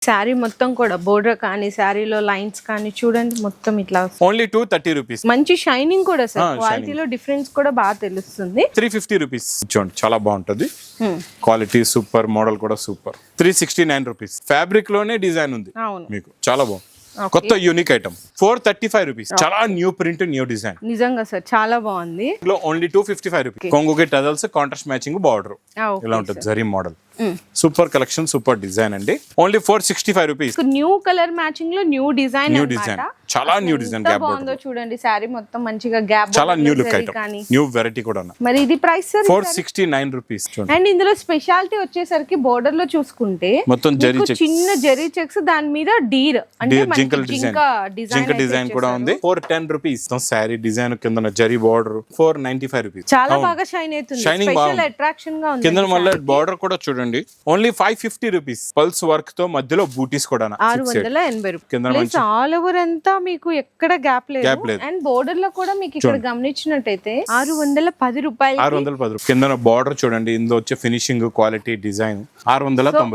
శారీ మొత్తం కూడా బోర్డర్ కానీ శారీలో లైన్స్ కానీ చూడండి మొత్తం ఇట్లా ఓన్లీ 230 రూపీస్. మంచి షైనింగ్ కూడా సార్, క్వాలిటీలో డిఫరెన్స్ కూడా బాగా తెలుస్తుంది. 350 రూపీస్ చూడండి, చాలా బాగుంటది. క్వాలిటీ సూపర్, మోడల్ కూడా సూపర్. 369 రూపీస్. ఫ్యాబ్రిక్ లోనే డిజైన్ ఉంది మీకు, చాలా బాగుంది. కొత్త యూనిక్ ఐటమ్. 435 రూపీస్. చాలా న్యూ ప్రింట్, న్యూ డిజైన్. నిజంగా సార్ చాలా బాగుంది. Only 255 rupees. కొంగుకి టజల్స్, కాంట్రాస్ట్ మ్యాచింగ్ బార్డర్ ఇలా ఉంటుంది. Zari model, super collection, super design అండి. Only 465 rupees. New colour matching లో న్యూ డిజైన్, న్యూ డిజైన్, చాలా న్యూ డిజైన్. గ్యాప్ బాగుందో చూడండి, శారీ మొత్తం మంచిగా గ్యాప్, చాలా new look item, new variety కూడా. మరి ఇది ప్రైస్ సార్ 469 రూపీస్. అండ్ ఇందులో స్పెషాలిటీ వచ్చేసరికి బోర్డర్ లో చూసుకుంటే మొత్తం జరీ చెక్స్, చిన్న జరీ చెక్స్, దాని మీద డీర్ అంటే జింకల్ డిజైన్ కూడా ఉంది. 410 రూపీస్. శారీ డిజైన్ కింద జరీ బార్డర్. 495 రూపీస్. చాలా బాగా షైన్ అవుతుంది, స్పెషల్ అట్రాక్షన్ గా ఉంది. కింద మళ్ళీ బార్డర్ కూడా చూడండి. Only 550 rupees. పల్స్ వర్క్ తో మధ్యలో బూటీస్ కూడా 680 రూపాయలు. ఆల్ ఓవర్ అంతా మీకు ఎక్కడ గ్యాప్ లేదు. అండ్ బోర్డర్ లో కూడా మీకు ఇక్కడ గమనించినట్టయితే 610 రూపాయలు. 610 రూపాయలు. కింద బార్డర్ చూడండి, ఇందులో వచ్చే ఫినిషింగ్, క్వాలిటీ, డిజైన్ 690 రూపాయలు.